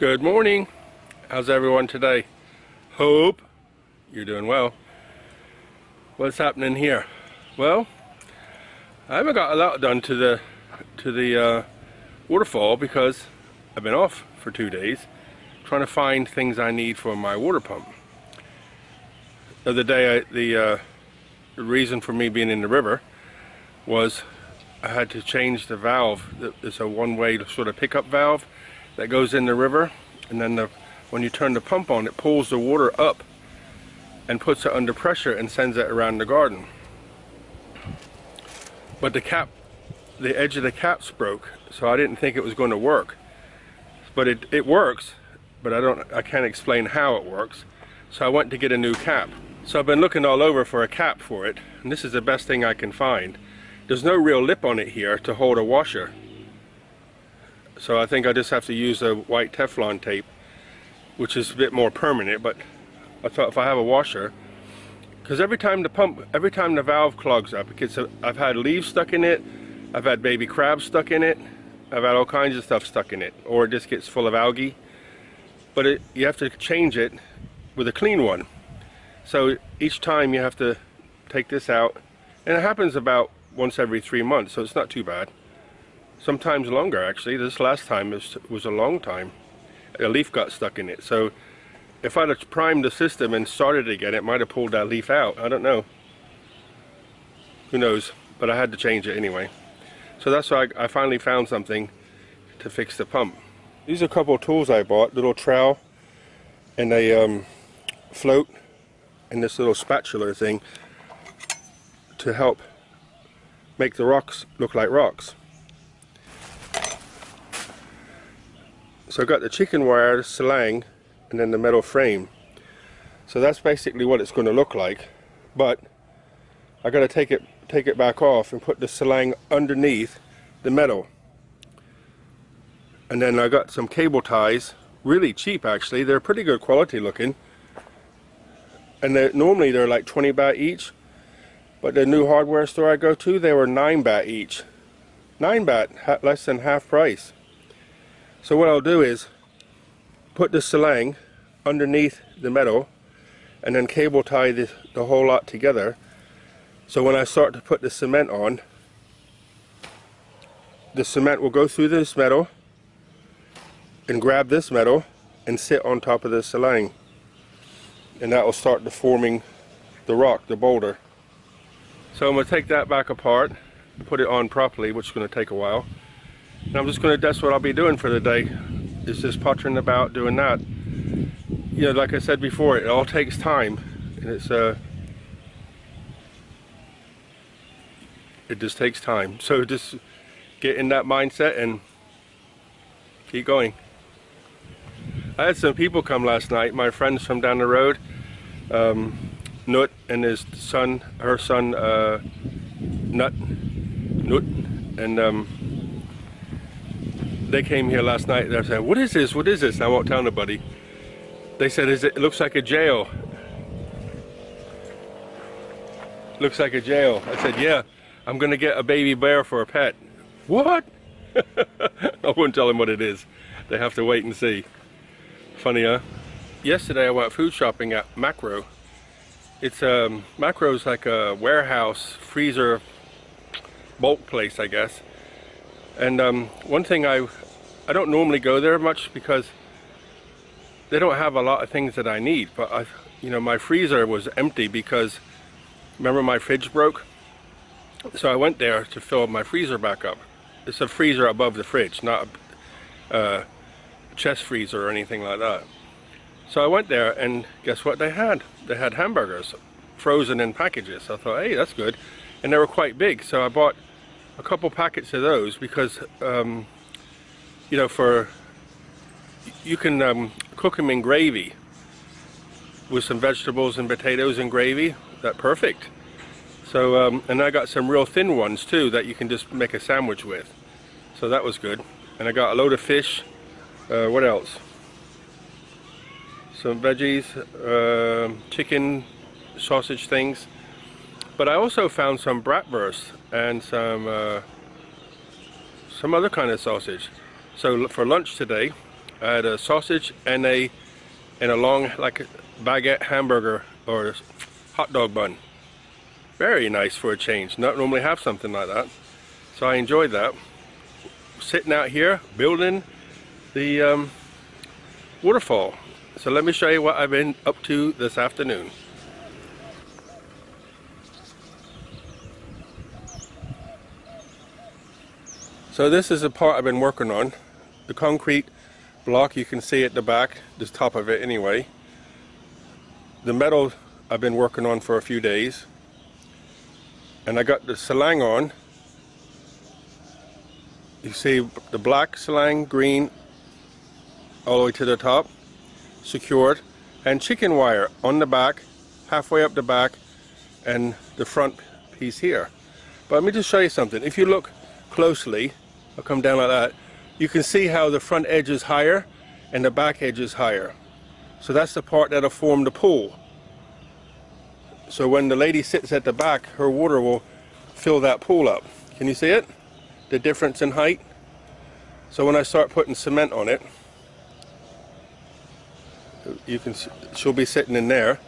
Good morning. How's everyone today? Hope you're doing well. What's happening here? Well, I haven't got a lot done to the waterfall because I've been off for 2 days trying to find things I need for my water pump. The other day, the reason for me being in the river was I had to change the valve. It's a one-way sort of pickup valve that goes in the river, and then when you turn the pump on, it pulls the water up and puts it under pressure and sends it around the garden. But the edge of the cap's broke, so I didn't think it was going to work. But it works, but I can't explain how it works. So I went to get a new cap. So I've been looking all over for a cap for it, and this is the best thing I can find. There's no real lip on it here to hold a washer. So I think I just have to use a white Teflon tape, which is a bit more permanent, but I thought if I have a washer, because every time the valve clogs up, I've had leaves stuck in it, I've had baby crabs stuck in it, I've had all kinds of stuff stuck in it, or it just gets full of algae. But you have to change it with a clean one. So each time you have to take this out, and it happens about once every 3 months, so it's not too bad. Sometimes longer, actually. This last time was a long time. A leaf got stuck in it, so if I'd have primed the system and started again, it might have pulled that leaf out. I don't know. Who knows? But I had to change it anyway. So that's why I finally found something to fix the pump. These are a couple of tools I bought. Little trowel and a float and this little spatula thing to help make the rocks look like rocks. So I've got the chicken wire, the selang, and then the metal frame. So that's basically what it's going to look like. But I got to take it back off and put the selang underneath the metal. And then I got some cable ties, really cheap actually. They're pretty good quality looking. And normally they're like 20 baht each. But the new hardware store I go to, they were 9 baht each. 9 baht, less than half price. So what I'll do is put the selang underneath the metal and then cable tie the whole lot together. So when I start to put the cement on, the cement will go through this metal and grab this metal and sit on top of the selang. And that will start deforming the rock, the boulder. So I'm going to take that back apart, put it on properly, which is going to take a while. And I'm just going to, that's what I'll be doing for the day, is just pottering about doing that. You know, like I said before, it all takes time, and it just takes time. So just get in that mindset and keep going. I had some people come last night, my friends from down the road, Nut and his son, her son, Nut, and they came here last night. They're saying, "What is this? What is this?" And I won't tell nobody. They said, "It looks like a jail." Looks like a jail. I said, "Yeah, I'm gonna get a baby bear for a pet." What? I wouldn't tell them what it is. They have to wait and see. Funny, huh? Yesterday I went food shopping at Macro. It's Macro's like a warehouse freezer bulk place, I guess. And one thing I don't normally go there much because they don't have a lot of things that I need. But you know, my freezer was empty because remember my fridge broke. So I went there to fill my freezer back up. It's a freezer above the fridge, not a chest freezer or anything like that. So I went there, and guess what they had? They had hamburgers frozen in packages. So I thought, hey, that's good. And they were quite big, so I bought a couple packets of those because, you know, you can cook them in gravy with some vegetables and potatoes and gravy. That's perfect. So, and I got some real thin ones too that you can just make a sandwich with. So that was good. And I got a load of fish. What else? Some veggies, chicken, sausage things. But I also found some bratwurst and some other kind of sausage. So for lunch today, I had a sausage and a long, like a baguette hamburger or hot dog bun. Very nice for a change. Not normally have something like that. So I enjoyed that. Sitting out here building the waterfall. So let me show you what I've been up to this afternoon. So this is the part I've been working on. The concrete block, you can see at the back, the top of it anyway. The metal I've been working on for a few days. And I got the selang on. You see the black selang, green, all the way to the top, secured. And chicken wire on the back, halfway up the back, and the front piece here. But let me just show you something. If you look closely, I'll come down like that, you can see how the front edge is higher and the back edge is higher. So that's the part that'll form the pool. So when the lady sits at the back, her water will fill that pool up. Can you see it? The difference in height? So when I start putting cement on it, you can, she'll be sitting in there,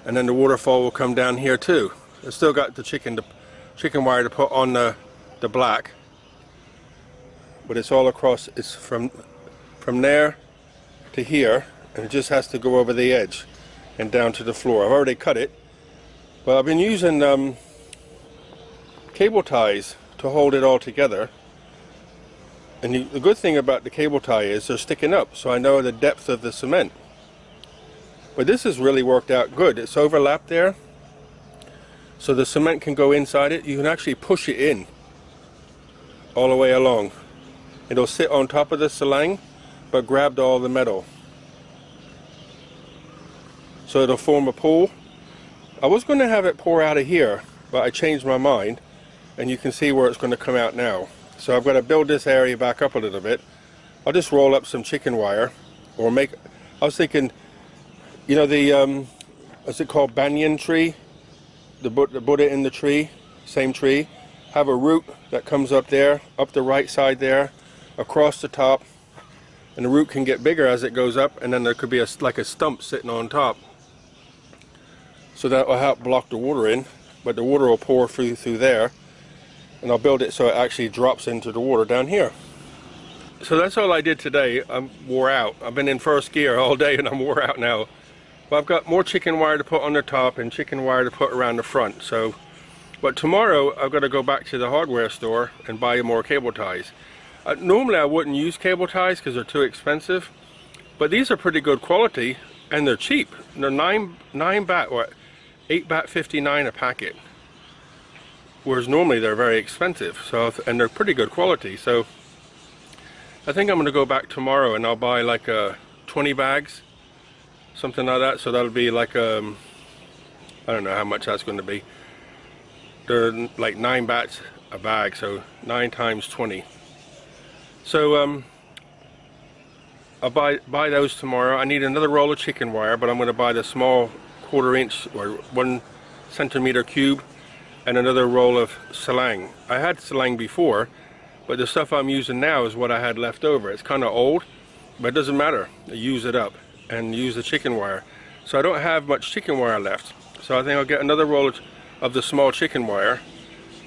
and then the waterfall will come down here too. I still got the chicken wire to put on the black, but it's all across. It's from there to here, and it just has to go over the edge and down to the floor. I've already cut it, but I've been using cable ties to hold it all together. And the good thing about the cable tie is they're sticking up, so I know the depth of the cement. But this has really worked out good. It's overlapped there, so the cement can go inside it. You can actually push it in all the way along. It'll sit on top of the selang, but grabbed all the metal. So it'll form a pool. I was going to have it pour out of here, but I changed my mind, and you can see where it's going to come out now. So I've got to build this area back up a little bit. I'll just roll up some chicken wire, or I was thinking, you know, the what's it called, banyan tree, the Buddha in the tree, same tree, have a root that comes up there, up the right side there, across the top, and the root can get bigger as it goes up, and then there could be like a stump sitting on top. So that will help block the water in, but the water will pour through there, and I'll build it so it actually drops into the water down here. So that's all I did today. I'm wore out. I've been in first gear all day and I'm wore out now. But I've got more chicken wire to put on the top and chicken wire to put around the front. But tomorrow I've got to go back to the hardware store and buy more cable ties. Normally I wouldn't use cable ties because they're too expensive, but these are pretty good quality and they're cheap. They're 9 baht or 8 baht 59 a packet, whereas normally they're very expensive. And they're pretty good quality. So I think I'm going to go back tomorrow and I'll buy like 20 bags, something like that. So that'll be like I don't know how much that's going to be. They're like 9 bahts a bag, so 9 times 20. So I'll buy those tomorrow. I need another roll of chicken wire, but I'm going to buy the small 1/4 inch or 1 centimeter cube, and another roll of selang. I had selang before, but the stuff I'm using now is what I had left over. It's kind of old, but it doesn't matter. I use it up and use the chicken wire. So I don't have much chicken wire left. So I think I'll get another roll of the small chicken wire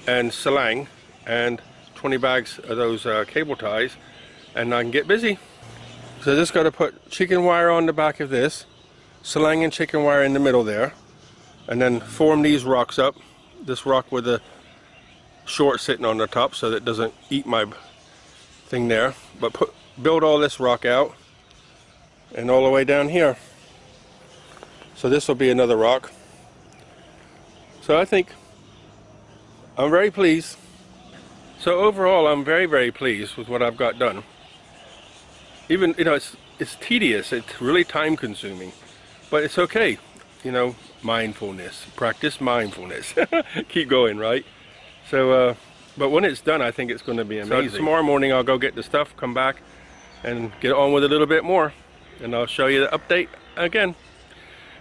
and selang and 20 bags of those cable ties, and I can get busy. So I just got to put chicken wire on the back of this, selang and chicken wire in the middle there, and then form these rocks up. This rock with the short sitting on the top so that it doesn't eat my thing there, but build all this rock out and all the way down here. So this will be another rock. So I think I'm very pleased. So overall I'm very, very pleased with what I've got done. Even, you know, it's tedious, it's really time consuming, but it's okay. You know, mindfulness, practice mindfulness. Keep going, right? So but when it's done, I think it's going to be amazing. So tomorrow morning I'll go get the stuff, come back and get on with a little bit more, and I'll show you the update again.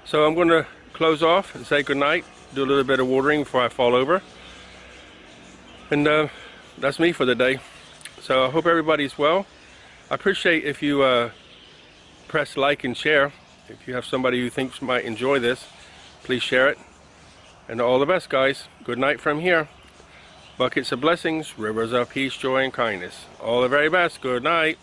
So I'm going to close off and say goodnight, do a little bit of watering before I fall over, and that's me for the day. So I hope everybody's well. I appreciate if you press like and share. If you have somebody who thinks might enjoy this, please share it. And all the best, guys. Good night from here. Buckets of blessings, rivers of peace, joy, and kindness. All the very best. Good night.